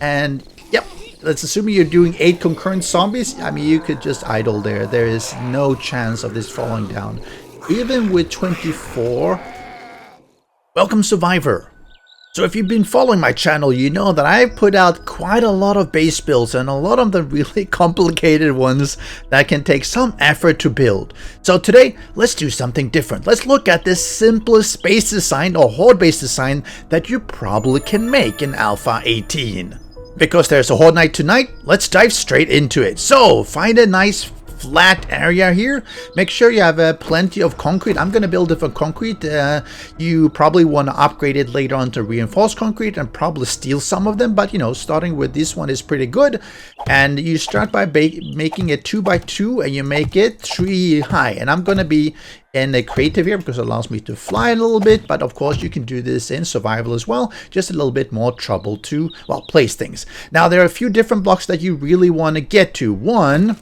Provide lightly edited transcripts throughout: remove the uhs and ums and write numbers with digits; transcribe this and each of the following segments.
And yep, let's assume you're doing 8 concurrent zombies. I mean, you could just idle there. There is no chance of this falling down. Even with 24. Welcome, Survivor. So if you've been following my channel, you know that I've put out quite a lot of base builds, and a lot of the really complicated ones that can take some effort to build. So today, let's do something different. Let's look at the simplest base design or horde base design that you probably can make in Alpha 18. Because there's a horde night tonight, let's dive straight into it. So find a nice flat area here. Make sure you have plenty of concrete. I'm going to build it for concrete. You probably want to upgrade it later on to reinforced concrete and probably steal some of them, but you know, starting with this one is pretty good. And you start by making it 2 by 2 and you make it 3 high. And I'm going to be in the creative here because it allows me to fly a little bit, but of course you can do this in survival as well. Just a little bit more trouble to, well, place things. Now there are a few different blocks that you really want to get to. One,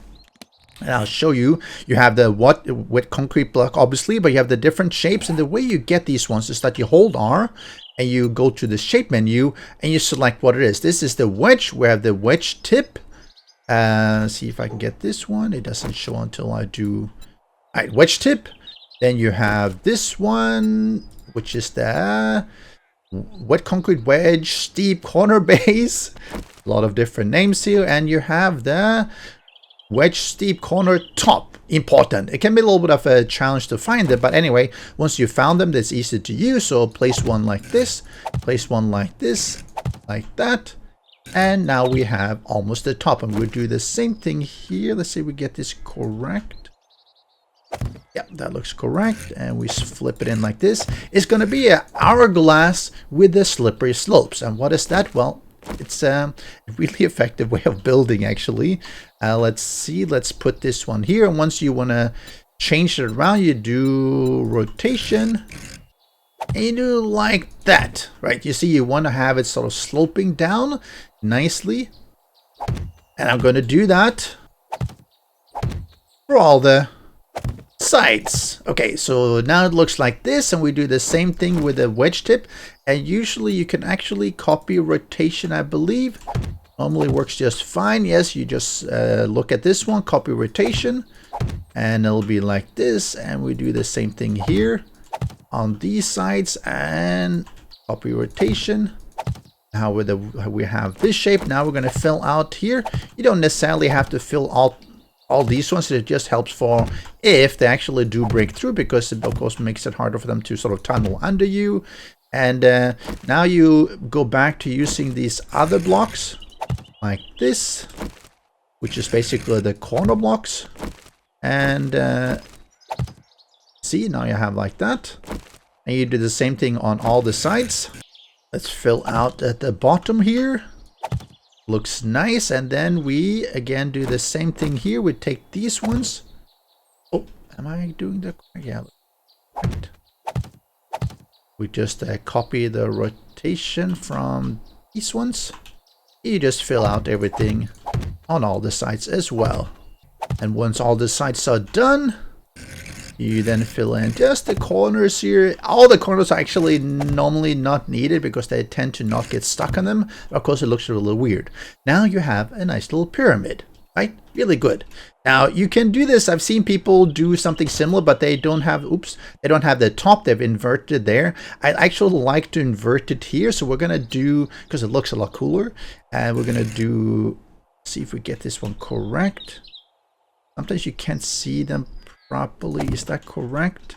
and I'll show you, you have the wet concrete block obviously, but you have the different shapes, and the way you get these ones is that you hold R and you go to the shape menu and you select what it is. This is the wedge. We have the wedge tip. See if I can get this one. It doesn't show until I do. All right, wedge tip. Then you have this one, which is the wet concrete wedge steep corner base. A lot of different names here. And you have the wedge steep corner top. Important. It can be a little bit of a challenge to find it, but anyway, once you found them, that's easy to use. So place one like this, place one like this, like that, and now we have almost the top. And we'll do the same thing here. Let's see if we get this correct. Yeah, that looks correct. And we flip it in like this. It's going to be an hourglass with the slippery slopes. And what is that? Well, it's a really effective way of building, actually. Let's see. Let's put this one here. And once you want to change it around, you do rotation. And you do like that, right? You see, you want to have it sort of sloping down nicely. And I'm going to do that for all the sides. Okay, so now it looks like this, and we do the same thing with the wedge tip. And usually you can actually copy rotation, I believe. Normally works just fine. Yes, you just look at this one, copy rotation, and it'll be like this. And we do the same thing here on these sides and copy rotation. Now we have this shape. Now we're going to fill out here. You don't necessarily have to fill all these ones. It just helps for if they actually do break through, because it of course makes it harder for them to sort of tunnel under you. And now you go back to using these other blocks like this, which is basically the corner blocks. And see, now you have like that. And you do the same thing on all the sides. Let's fill out at the bottom here. Looks nice. And then we again do the same thing here. We take these ones. Oh, am I doing the? Yeah. Right. We just copy the rotation from these ones. You just fill out everything on all the sides as well. And once all the sides are done, you then fill in just the corners here. All the corners are actually normally not needed because they tend to not get stuck on them. Of course, it looks a little weird. Now you have a nice little pyramid, right? Really good. Now you can do this. I've seen people do something similar, but they don't have, they don't have the top. They've inverted there. I actually like to invert it here. So we're going to do, because it looks a lot cooler. And we're going to do, see if we get this one correct. Sometimes you can't see them properly. Is that correct?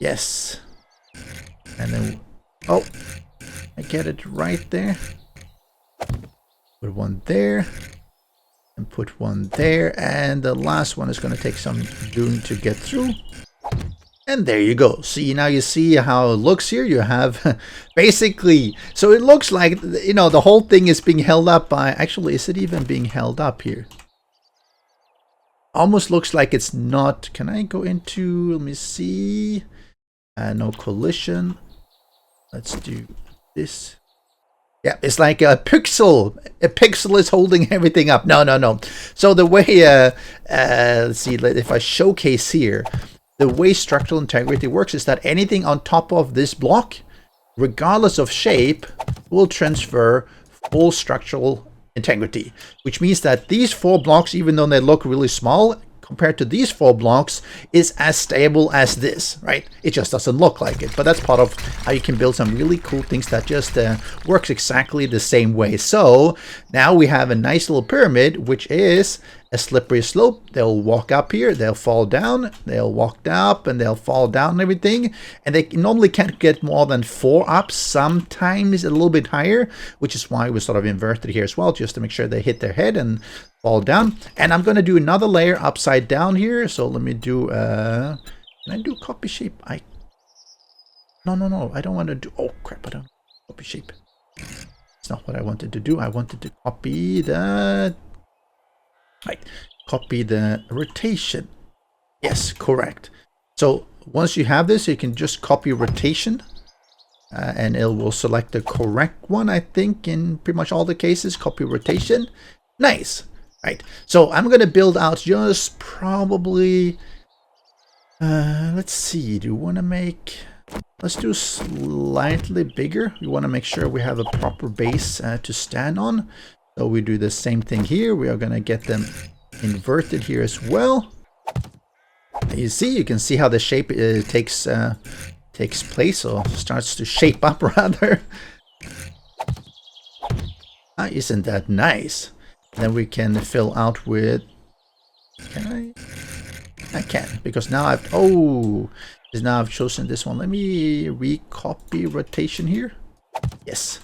Yes. And then, oh, I get it right there. Put one there. And put one there, and the last one is going to take some doing to get through. And there you go. See, now you see how it looks here. You have basically, so it looks like, you know, the whole thing is being held up by, actually, is it even being held up here? Almost looks like it's not. Can I go into, let me see. No collision. Let's do this. Yeah, it's like a pixel. A pixel is holding everything up. No. So the way, let's see, if I showcase here, the way structural integrity works is that anything on top of this block, regardless of shape, will transfer full structural integrity, which means that these 4 blocks, even though they look really small compared to these 4 blocks, is as stable as this, right? It just doesn't look like it, but that's part of how you can build some really cool things that just works exactly the same way. So now we have a nice little pyramid, which is a slippery slope. They'll walk up here, they'll fall down, they'll walk up, and they'll fall down and everything. And they normally can't get more than 4 up, sometimes a little bit higher, which is why we sort of inverted here as well, just to make sure they hit their head and fall down. And I'm going to do another layer upside down here. So let me do, can I do copy shape? No, I don't want to do, oh crap, I don't copy shape. It's not what I wanted to do. I wanted to copy the, right, copy the rotation. Yes, correct. So once you have this, you can just copy rotation and it will select the correct one, I think, in pretty much all the cases. Copy rotation. Nice. Right. So I'm going to build out just probably, let's see, do you want to make, let's do slightly bigger. We want to make sure we have a proper base to stand on. So we do the same thing here. We are going to get them inverted here as well. You see, you can see how the shape takes place, or starts to shape up rather. Isn't that nice? Then we can fill out with, can I can, because now I've, now I've chosen this one. Let me recopy rotation here. Yes.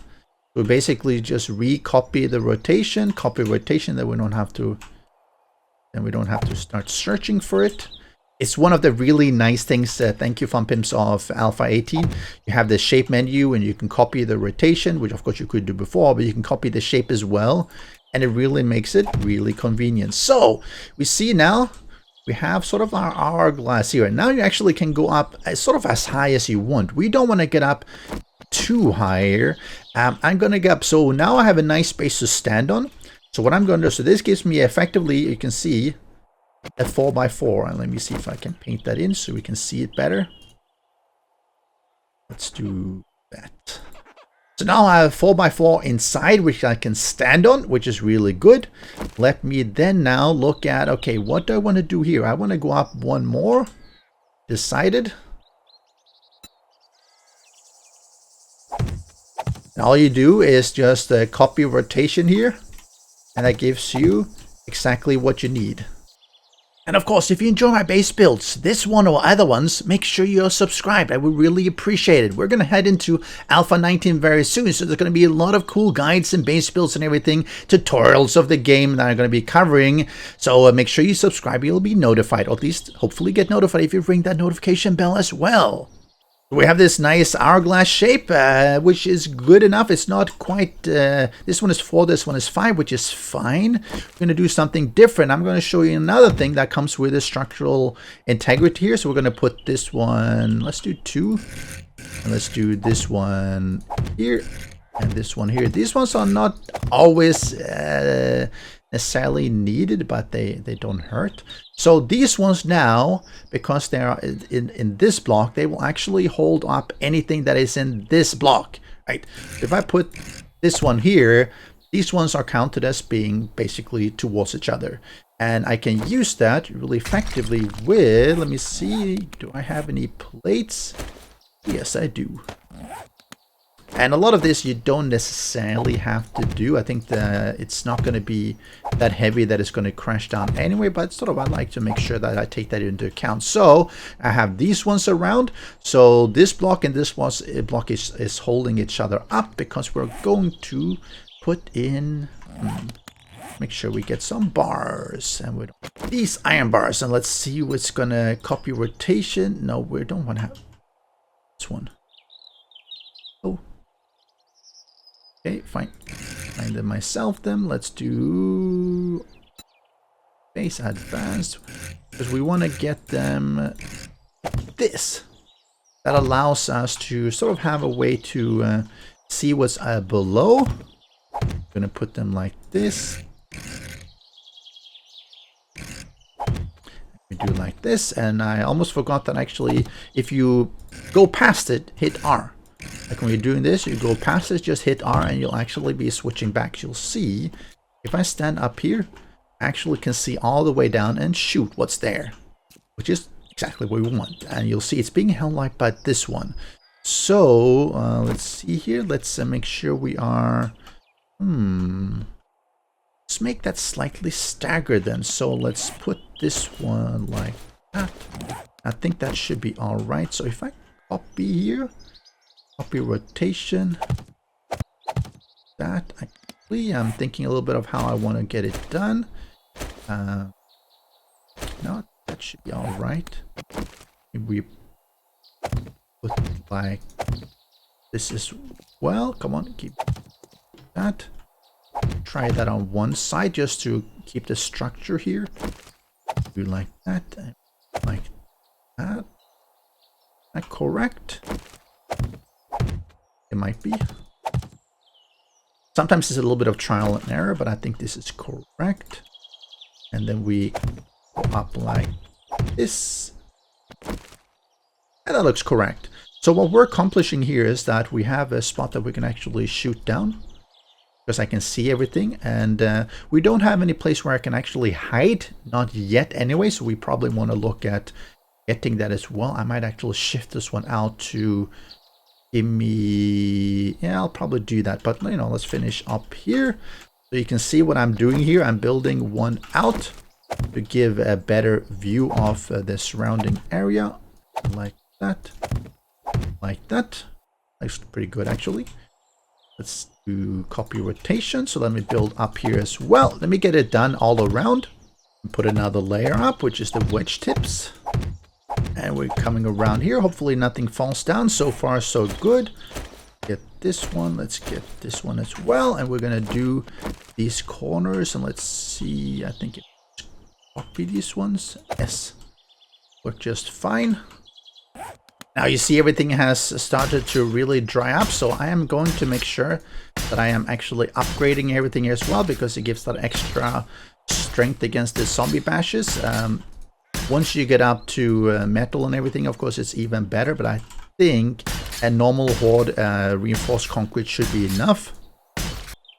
We basically just recopy the rotation, copy rotation, that we don't have to, then we don't have to start searching for it. It's one of the really nice things, thank you Fun Pimps, of Alpha 18. You have the shape menu and you can copy the rotation, which of course you could do before, but you can copy the shape as well. And it really makes it really convenient. So we see now we have sort of our hourglass here. And now you actually can go up as sort of as high as you want. We don't want to get up too high here. I'm going to get up. So now I have a nice space to stand on. So what I'm going to do, so this gives me effectively, you can see, a 4x4. And let me see if I can paint that in so we can see it better. Let's do that. So now I have 4x4 inside, which I can stand on, which is really good. Let me then now look at, okay, what do I want to do here? I want to go up one more. Decided. And all you do is just copy rotation here. And that gives you exactly what you need. And of course, if you enjoy my base builds, this one or other ones, make sure you're subscribed. I would really appreciate it. We're going to head into Alpha 19 very soon, so there's going to be a lot of cool guides and base builds and everything, tutorials of the game that I'm going to be covering. So make sure you subscribe. You'll be notified, or at least hopefully get notified if you ring that notification bell as well. We have this nice hourglass shape, which is good enough. It's not quite, this one is 4, this one is 5, which is fine. We're going to do something different. I'm going to show you another thing that comes with a structural integrity here. So we're going to put this one, let's do 2. And let's do this one here and this one here. These ones are not always necessarily needed, but they don't hurt. So these ones now, because they are in this block, they will actually hold up anything that is in this block, right? If I put this one here, these ones are counted as being basically towards each other. And I can use that really effectively with, let me see, do I have any plates? Yes, I do. And a lot of this you don't necessarily have to do. I think that it's not going to be that heavy that it's going to crash down anyway, but sort of I like to make sure that I take that into account. So I have these ones around. So this block and this block is holding each other up, because we're going to put in, make sure we get some bars, and we don't, these iron bars. And let's see what's going to copy rotation. No, we don't want to have this one. Oh. Okay, fine. Find them myself then. Let's do base advanced, because we want to get them like this. That allows us to sort of have a way to see what's below. I'm gonna put them like this. We do like this, and I almost forgot that actually, if you go past it, hit R. Like when you're doing this, you go past this, just hit R and you'll actually be switching back. You'll see, if I stand up here, I actually can see all the way down and shoot what's there, which is exactly what we want. And you'll see it's being held like by this one. So let's see here. Let's make sure we are... Let's make that slightly staggered then. So let's put this one like that. I think that should be all right. So if I copy here, copy rotation, that actually I'm thinking a little bit of how I want to get it done. No, that should be all right. Maybe we put like this as well. Come on, keep that. Try that on one side just to keep the structure here. Do like that, and like that. Is that correct? It might be. Sometimes it's a little bit of trial and error, but I think this is correct. And then we go up like this. And that looks correct. So what we're accomplishing here is that we have a spot that we can actually shoot down, because I can see everything, and we don't have any place where I can actually hide, not yet anyway, so we probably want to look at getting that as well. I might actually shift this one out to give me... Yeah, I'll probably do that, but you know, let's finish up here. So you can see what I'm doing here. I'm building one out to give a better view of the surrounding area, like that, like that. Looks pretty good actually. Let's do copy rotation. So let me build up here as well. Let me get it done all around. And put another layer up, which is the wedge tips. And we're coming around here. Hopefully nothing falls down. So far, so good. Get this one. Let's get this one as well. And we're going to do these corners. And let's see. I think it's copy these ones. Yes. Work just fine. Now you see everything has started to really dry up, so I am going to make sure that I am actually upgrading everything as well, because it gives that extra strength against the zombie bashes. Once you get up to metal and everything, of course, it's even better, but I think a normal horde reinforced concrete should be enough.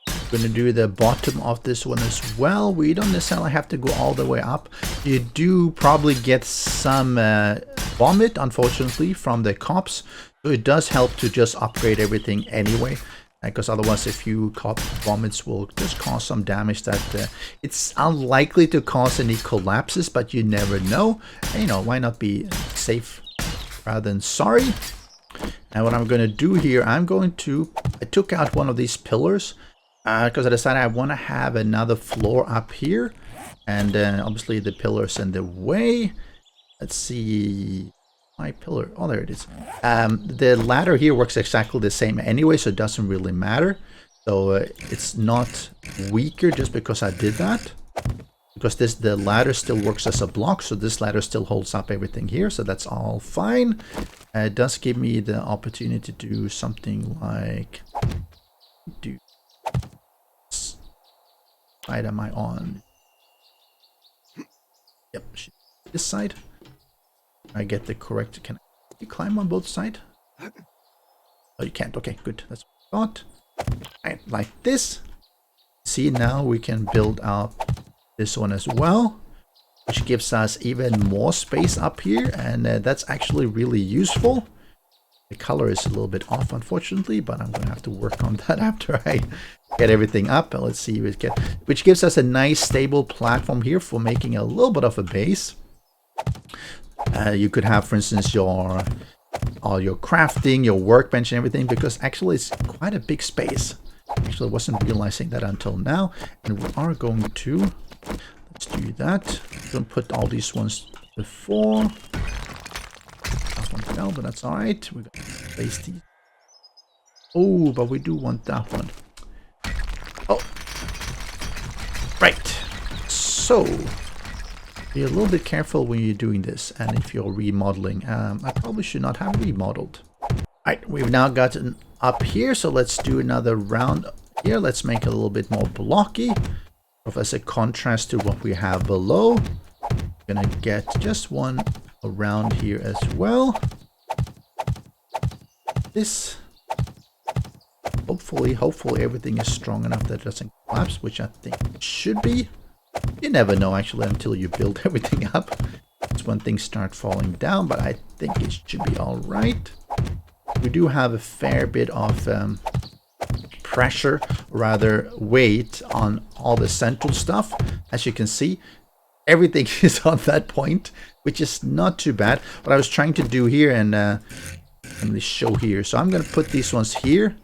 I'm going to do the bottom of this one as well. We don't necessarily have to go all the way up. You do probably get some vomit, unfortunately, from the cops, so it does help to just upgrade everything anyway, because otherwise a few cop vomits will just cause some damage that it's unlikely to cause any collapses, but you never know. And, you know, why not be safe rather than sorry? And what I'm going to do here, I took out one of these pillars because I decided I want to have another floor up here, and obviously the pillar's in the way. Let's see, my pillar, oh there it is. The ladder here works exactly the same anyway, so it doesn't really matter. So it's not weaker just because I did that, because the ladder still works as a block, so this ladder still holds up everything here, so that's all fine. It does give me the opportunity to do something like side am I on? Yep, this side. I get the correct. Can you climb on both sides? Oh, you can't. Okay, good. That's what I thought. Right, like this. See, now we can build up this one as well, which gives us even more space up here, and that's actually really useful. The color is a little bit off, unfortunately, but I'm gonna have to work on that after I get everything up. And let's see, which gives us a nice stable platform here for making a little bit of a base. You could have, for instance, all your crafting, your workbench and everything, because actually it's quite a big space. Actually, I wasn't realizing that until now. And we are going to, let's do that. I'm going to put all these ones before. That one fell, but that's all right. We're going to place these. Oh, but we do want that one. Oh, right. So be a little bit careful when you're doing this, and if you're remodeling. I probably should not have remodeled. Alright, we've now gotten up here, so let's do another round here. Let's make it a little bit more blocky, as a contrast to what we have below. Gonna get just one around here as well. This, hopefully everything is strong enough that it doesn't collapse, which I think it should be. You never know actually until you build everything up. It's when things start falling down, but I think it should be all right. We do have a fair bit of pressure, or rather weight, on all the central stuff. As you can see, everything is on that point, which is not too bad. What I was trying to do here, and let me show here. So I'm going to put these ones here.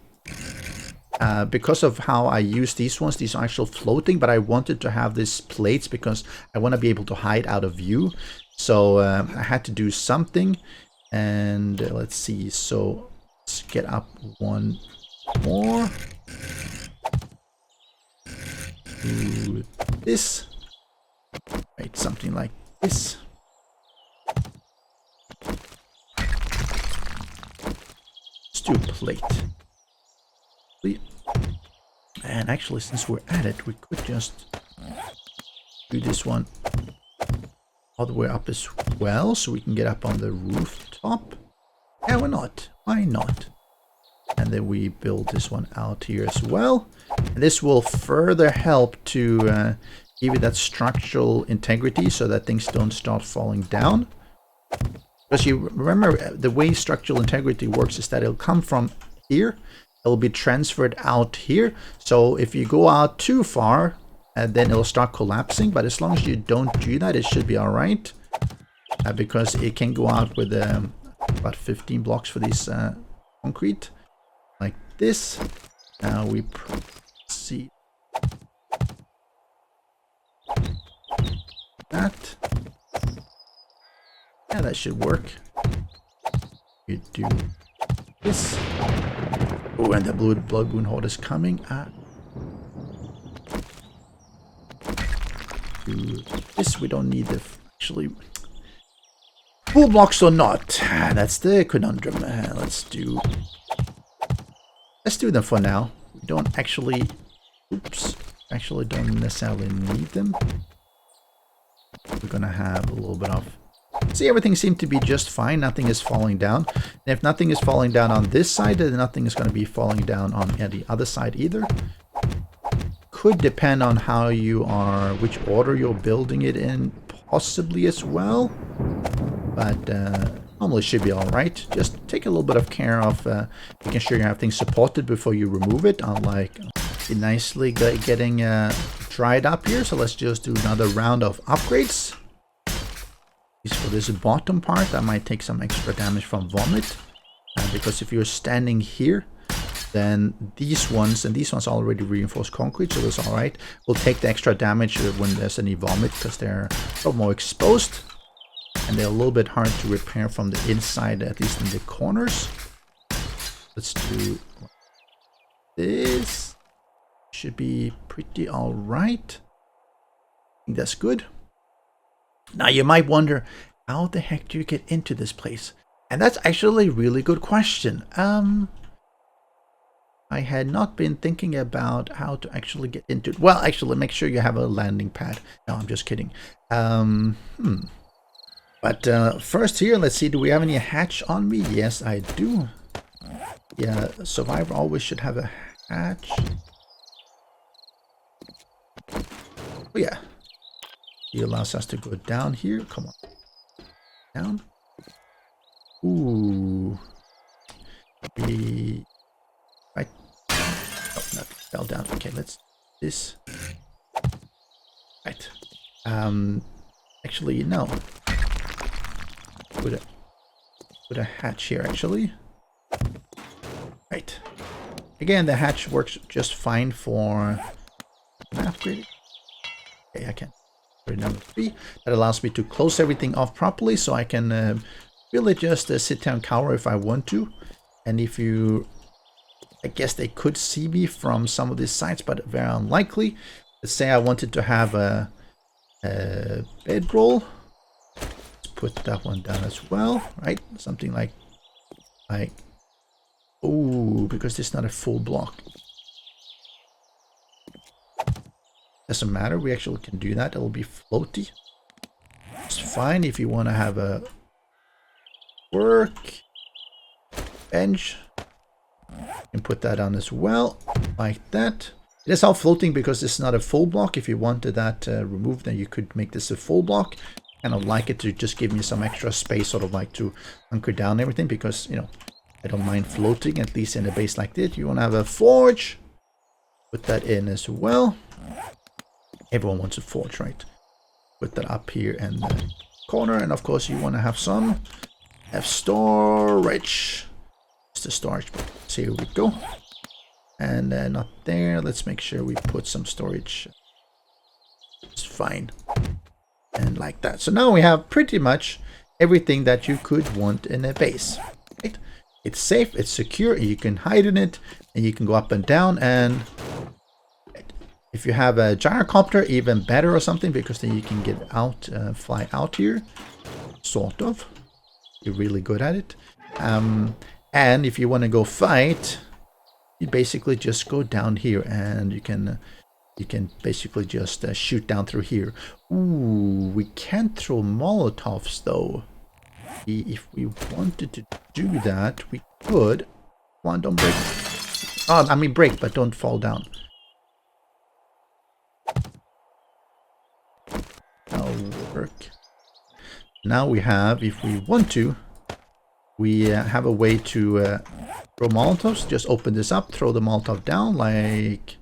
Because of how I use these ones, these are actually floating, but I wanted to have these plates because I want to be able to hide out of view. So I had to do something, and let's see. So let's get up one more. Do this. Right, something like this. Let's do a plate. And actually, since we're at it, we could just do this one all the way up as well, so we can get up on the rooftop. Yeah, why not? Why not? And then we build this one out here as well. And this will further help to give it that structural integrity so that things don't start falling down. Because you remember, the way structural integrity works is that it'll come from here. It'll be transferred out here. So if you go out too far, then it'll start collapsing. But as long as you don't do that, it should be all right. Because it can go out with about 15 blocks for these concrete. Like this. Now we proceed. That. Yeah, that should work. You do this. Oh, and the blood moon horde is coming. Do this. We don't need the actually full blocks or not. That's the conundrum. Let's do them for now. We don't actually. Oops. Actually, don't necessarily need them. We're gonna have a little bit of. See, everything seemed to be just fine. Nothing is falling down. And if nothing is falling down on this side, then nothing is going to be falling down on the other side either. Could depend on how you are, which order you're building it in, possibly as well. But normally should be all right. Just take a little bit of care of making sure you have things supported before you remove it. Unlike nicely getting dried up here. So let's just do another round of upgrades. For this bottom part, I might take some extra damage from vomit, because if you're standing here, then these ones, and these ones are already reinforced concrete, so that's all right. We'll take the extra damage when there's any vomit, because they're a little more exposed, and they're a little bit hard to repair from the inside, at least in the corners. Let's do this. Should be pretty all right. I think that's good. Now you might wonder, how the heck do you get into this place? And that's actually a really good question. I had not been thinking about how to actually get into it. Well, actually, make sure you have a landing pad. No, I'm just kidding. But first here, let's see, do we have any hatch on me? Yes, I do. Yeah, survivor always should have a hatch. Oh, yeah. He allows us to go down here. Come on. Down. Ooh. Right. Oh, no, fell down. Okay, let's do this. Right. Actually, no. Put a hatch here, actually. Right. Again, the hatch works just fine for upgrade. Okay, I can. Number 3. That allows me to close everything off properly, so I can really just sit down, cower if I want to. And if you, I guess they could see me from some of these sites, but very unlikely. Let's say I wanted to have a bedroll. Let's put that one down as well, right? Something like, oh, because this is not a full block. Doesn't matter, we actually can do that. It'll be floaty. It's fine if you want to have a work bench. You can put that on as well, like that. It is all floating because it's not a full block. If you wanted that removed, then you could make this a full block. Kind of like it to just give me some extra space, sort of like to hunker down everything, because, you know, I don't mind floating, at least in a base like this. You want to have a forge. Put that in as well. Everyone wants a forge, right? Put that up here in the corner. And of course, you want to have some storage. It's the storage. So here we go. And not there. Let's make sure we put some storage. It's fine. And like that. So now we have pretty much everything that you could want in a base. Right? It's safe, it's secure, you can hide in it, and you can go up and down. And if you have a gyrocopter, even better or something, because then you can get out, fly out here. Sort of. You're really good at it. And if you want to go fight, you basically just go down here, and you can basically just shoot down through here. Ooh, we can't throw Molotovs though. If we wanted to do that, we could. Come on, don't break. Oh, I mean break, but don't fall down. That'll work. Now we have, if we want to, we have a way to throw Molotovs. Just open this up, throw the Molotov down like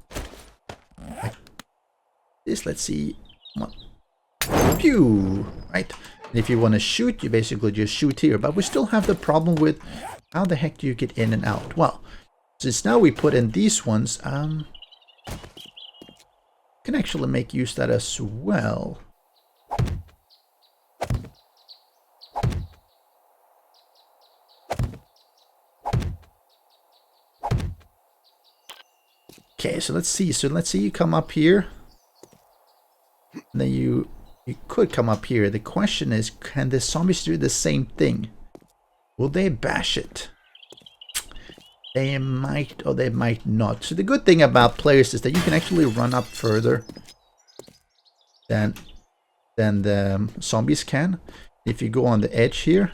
this. Let's see. Come on. Pew! Right. And if you want to shoot, you basically just shoot here. But we still have the problem with how the heck do you get in and out? Well, since now we put in these ones, can actually make use of that as well. Okay, so let's see. So let's see you come up here. And then you could come up here. The question is, can the zombies do the same thing? Will they bash it? They might, or they might not. So the good thing about players is that you can actually run up further than the zombies can. If you go on the edge here,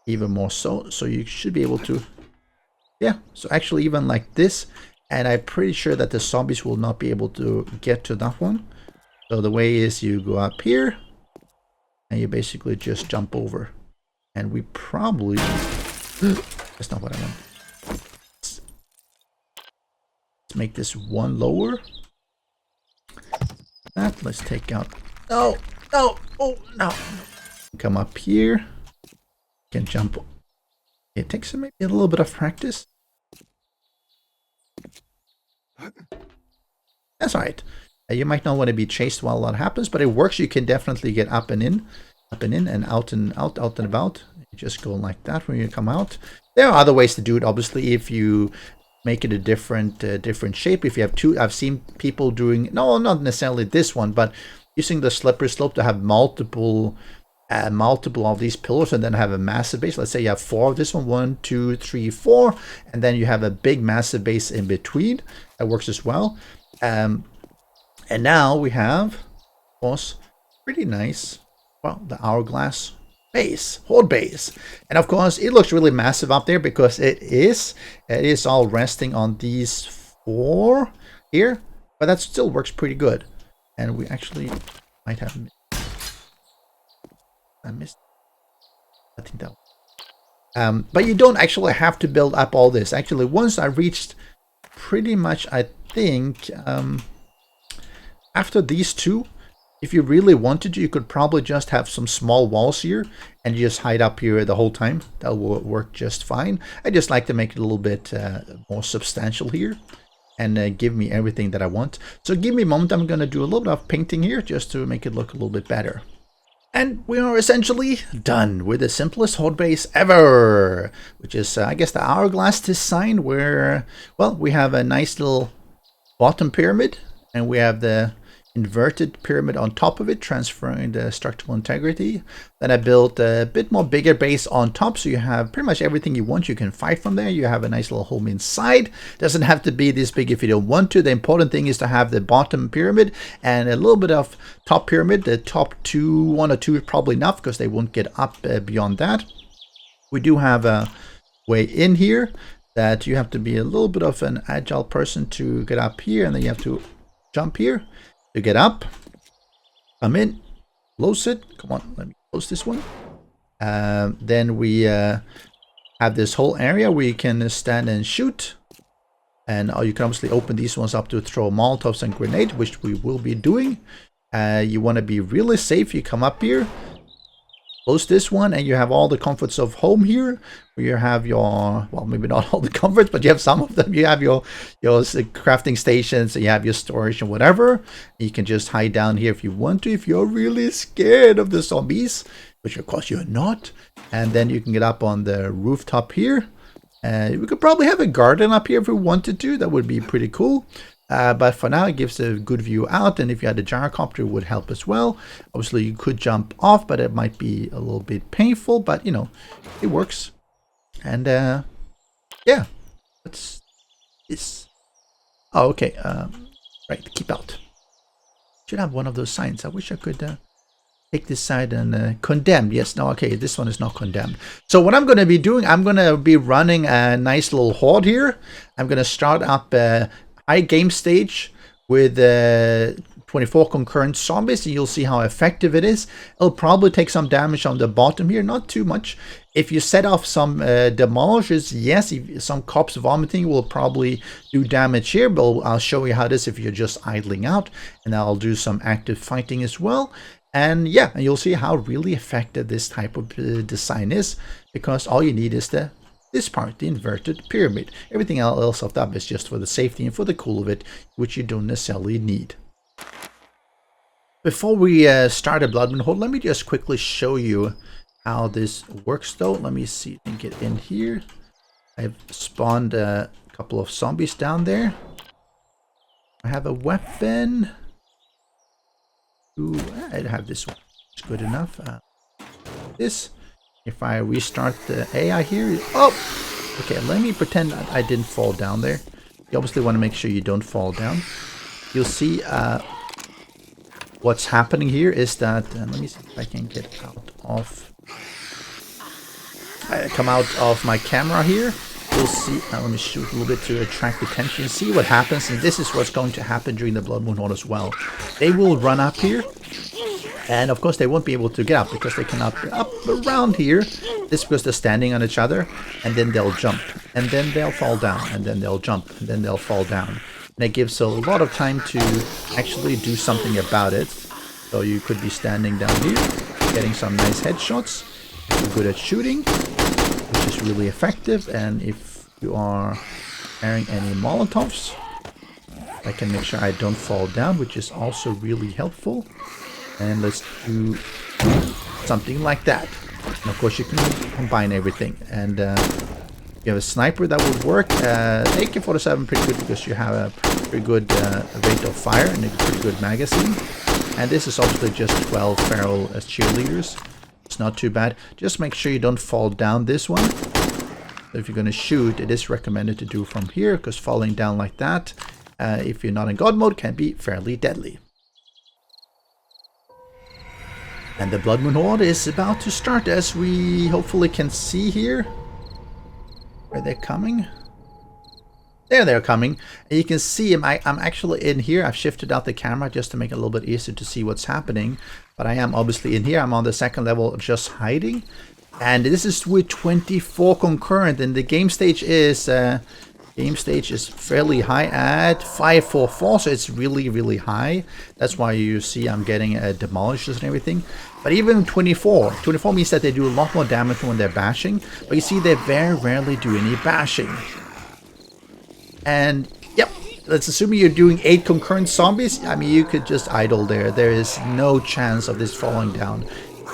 even more so. So you should be able to, yeah. So actually even like this, and I'm pretty sure that the zombies will not be able to get to that one. So the way is you go up here and you basically just jump over. And we probably, that's not what I want. Let's make this one lower. That, let's take out, no, oh no. Come up here, can jump. It takes maybe a little bit of practice. That's all right. You might not want to be chased while a lot happens, but it works. You can definitely get up and in, and out and about. You just go like that when you come out. There are other ways to do it. Obviously, if you make it a different shape. If you have two, I've seen people doing, no, not necessarily this one, but using the slippery slope to have multiple of these pillars and then have a massive base. Let's say you have 4 of this one, 1, 2, 3, 4, and then you have a big massive base in between. That works as well. And now we have, of course, pretty nice, well, the hourglass base, horde base. And of course, it looks really massive up there because it is all resting on these 4 here, but that still works pretty good. And we actually might have I think that but you don't actually have to build up all this. Actually, once I reached pretty much, I think, after these 2, if you really wanted to, you could probably just have some small walls here and you just hide up here the whole time. That will work just fine. I just like to make it a little bit more substantial here and give me everything that I want. So give me a moment. I'm going to do a little bit of painting here just to make it look a little bit better. And we are essentially done with the simplest horde base ever, which is, I guess, the hourglass design where, well, we have a nice little bottom pyramid and we have the inverted pyramid on top of it, transferring the structural integrity. Then I built a bit more bigger base on top, so you have pretty much everything you want. You can fight from there. You have a nice little home inside. Doesn't have to be this big if you don't want to. The important thing is to have the bottom pyramid and a little bit of top pyramid. The top 2, 1 or 2 is probably enough because they won't get up beyond that. We do have a way in here that you have to be a little bit of an agile person to get up here, and then you have to jump here to get up. Come in, close it. Come on, let me close this one. Then we have this whole area where you can stand and shoot. And you can obviously open these ones up to throw Molotovs and grenades, which we will be doing. You want to be really safe. You come up here, close this one, and you have all the comforts of home here. Where you have your, well, maybe not all the comforts, but you have some of them. You have your crafting stations, you have your storage and whatever. You can just hide down here if you want to, if you're really scared of the zombies, which of course you're not. And then you can get up on the rooftop here. We could probably have a garden up here if we wanted to. That would be pretty cool. But for now, it gives a good view out. And if you had a gyrocopter, it would help as well. Obviously, you could jump off, but it might be a little bit painful. But, you know, it works. And, yeah. What's this? Oh, okay. Right, keep out. Should have one of those signs. I wish I could... take this side and condemned. Yes, no, okay, this one is not condemned. So what I'm going to be doing, I'm going to be running a nice little horde here. I'm going to start up a high game stage with 24 concurrent zombies, and you'll see how effective it is. It'll probably take some damage on the bottom here, not too much. If you set off some demolishers, yes, some cops vomiting will probably do damage here, but I'll show you how it is if you're just idling out, and I'll do some active fighting as well. And yeah, and you'll see how really effective this type of design is, because all you need is this part, the inverted pyramid. Everything else of that is just for the safety and for the cool of it, which you don't necessarily need. Before we start a Blood Moon Horde, let me just quickly show you how this works though. Let me see if I can get in here. I've spawned a couple of zombies down there. I have a weapon. Ooh, I have this one. It's good enough. This, if I restart the AI here, oh, okay. Let me pretend I didn't fall down there. You obviously want to make sure you don't fall down. You'll see what's happening here is that. Let me see if I can get out of. Come out of my camera here. You'll see. Let me shoot a little bit to attract attention. See what happens, and this is what's going to happen during the Blood Moon Horde as well. They will run up here, and of course they won't be able to get up because they cannot get up around here. This is because they're standing on each other, and then they'll jump, and then they'll fall down, and then they'll jump, and then they'll fall down. And it gives a lot of time to actually do something about it. So you could be standing down here, getting some nice headshots. You're good at shooting, which is really effective. And if you are carrying any Molotovs, I can make sure I don't fall down, which is also really helpful. And let's do something like that. And of course you can combine everything. And if you have a sniper, that would work. AK-47 pretty good because you have a pretty good rate of fire and a pretty good magazine. And this is obviously just 12 feral cheerleaders. It's not too bad. Just make sure you don't fall down this one. So if you're going to shoot, it is recommended to do from here, because falling down like that, if you're not in God mode, can be fairly deadly. And the Blood Moon Horde is about to start, as we hopefully can see here. Are they coming? There they're coming. And you can see I'm actually in here. I've shifted out the camera just to make it a little bit easier to see what's happening. But I am obviously in here. I'm on the second level, just hiding. And this is with 24 concurrent. And the game stage is fairly high at 544. So it's really, really high. That's why you see I'm getting demolishers and everything. But even 24 means that they do a lot more damage when they're bashing. But you see they very rarely do any bashing. And yep, let's assume you're doing 8 concurrent zombies. I mean, you could just idle there. There is no chance of this falling down.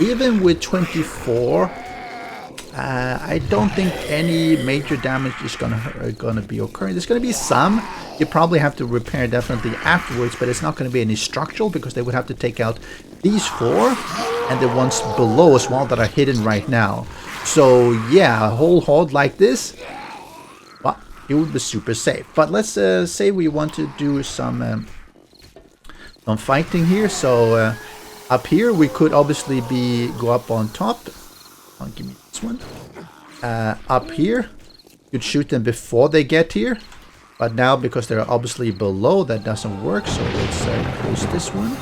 Even with 24, I don't think any major damage is gonna be occurring. There's gonna be some. You probably have to repair definitely afterwards, but it's not gonna be any structural, because they would have to take out these 4 and the ones below as well that are hidden right now. So yeah, a whole horde like this, well, it would be super safe. But let's say we want to do some fighting here. So up here we could obviously go up on top. Give me this one. Up here You'd shoot them before they get here. But now, because they're obviously below, that doesn't work. So let's close this one.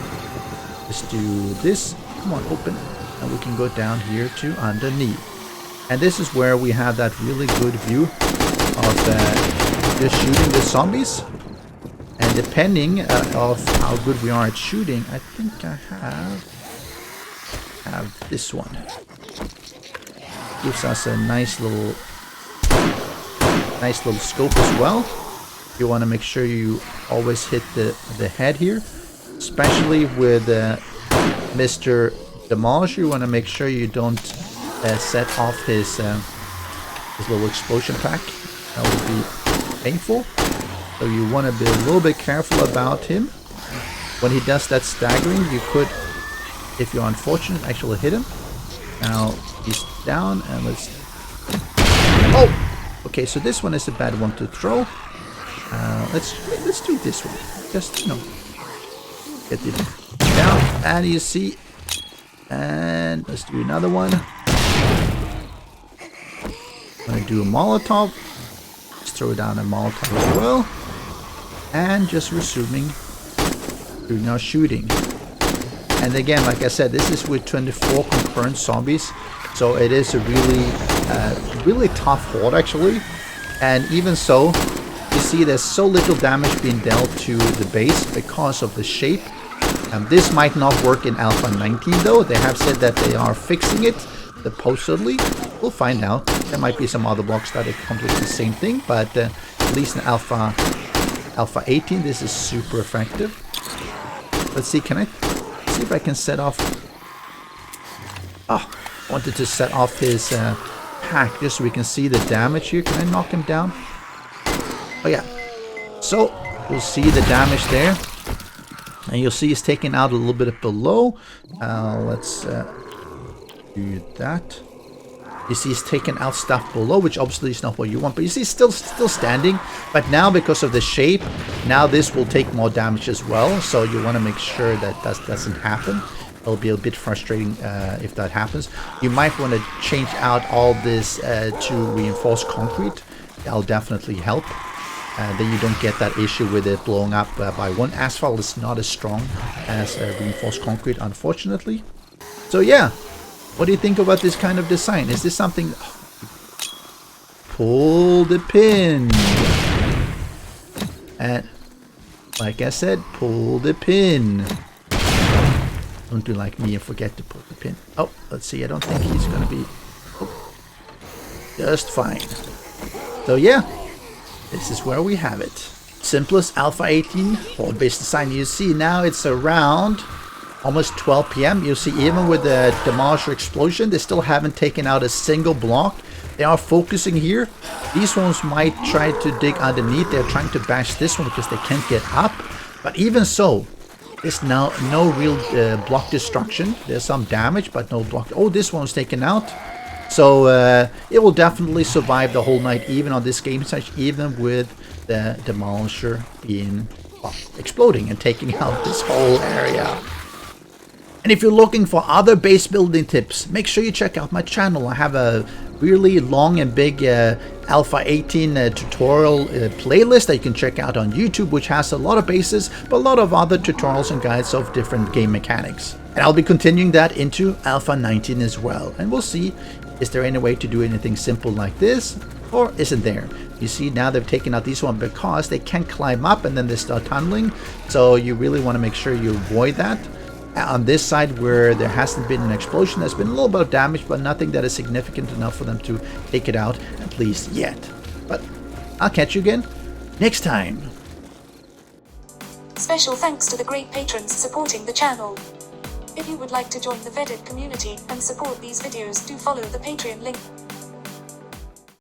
Let's do this. Come on, open. And we can go down here to underneath. And this is where we have that really good view of just shooting the zombies. And depending of how good we are at shooting, I think I have this one. Gives us a nice little scope as well. You want to make sure you always hit the head here, especially with Mr. Demolisher. You want to make sure you don't set off his little explosion pack. That would be painful. So you want to be a little bit careful about him. When he does that staggering, you could, if you're unfortunate, actually hit him. Now he's down, and let's... Oh! Okay, so this one is a bad one to throw. Let's do this one. Just, you know, get it down, and you see, and let's do another one. I'm gonna do a Molotov. Let's throw down a Molotov as well, and just resuming doing our shooting. And again, like I said, this is with 24 concurrent zombies, so it is a really tough horde actually. And even so, you see there's so little damage being dealt to the base because of the shape. This might not work in Alpha 19 though. They have said that they are fixing it, supposedly. We'll find out. There might be some other blocks that accomplish the same thing, but at least in Alpha 18 this is super effective. Let's see, can I see if I can set off... Oh, I wanted to set off his pack just so we can see the damage here. Can I knock him down? Oh yeah. So you'll see the damage there, and you'll see he's taken out a little bit below. Let's do that. You see he's taken out stuff below, which obviously is not what you want, but you see he's still standing. But now, because of the shape, now this will take more damage as well, so you want to make sure that doesn't happen. It'll be a bit frustrating if that happens. You might want to change out all this to reinforced concrete. That'll definitely help. Then you don't get that issue with it blowing up by one. Asphalt is not as strong as reinforced concrete, unfortunately. So yeah, what do you think about this kind of design? Is this something... Pull the pin. And like I said, pull the pin. Don't do like me and forget to pull the pin. Oh, let's see. I don't think he's going to be... Oh, just fine. So yeah, this is where we have it. Simplest Alpha 18 Horde Base design. You see now it's around almost 12 p.m. You see even with the demolisher explosion, they still haven't taken out a single block. They are focusing here. These ones might try to dig underneath. They're trying to bash this one because they can't get up. But even so, there's now no real block destruction. There's some damage, but no block. Oh, this one's taken out. So it will definitely survive the whole night, even on this game stage, even with the demolisher being exploding and taking out this whole area. And if you're looking for other base building tips, make sure you check out my channel. I have a really long and big Alpha 18 tutorial playlist that you can check out on YouTube, which has a lot of bases, but a lot of other tutorials and guides of different game mechanics. And I'll be continuing that into Alpha 19 as well. And we'll see, is there any way to do anything simple like this, or isn't there? You see, now they've taken out these one because they can't climb up and then they start tunneling. So you really want to make sure you avoid that. On this side where there hasn't been an explosion, there's been a little bit of damage, but nothing that is significant enough for them to take it out, at least yet. But I'll catch you again next time. Special thanks to the great patrons supporting the channel. If you would like to join the vetted community and support these videos, do follow the Patreon link.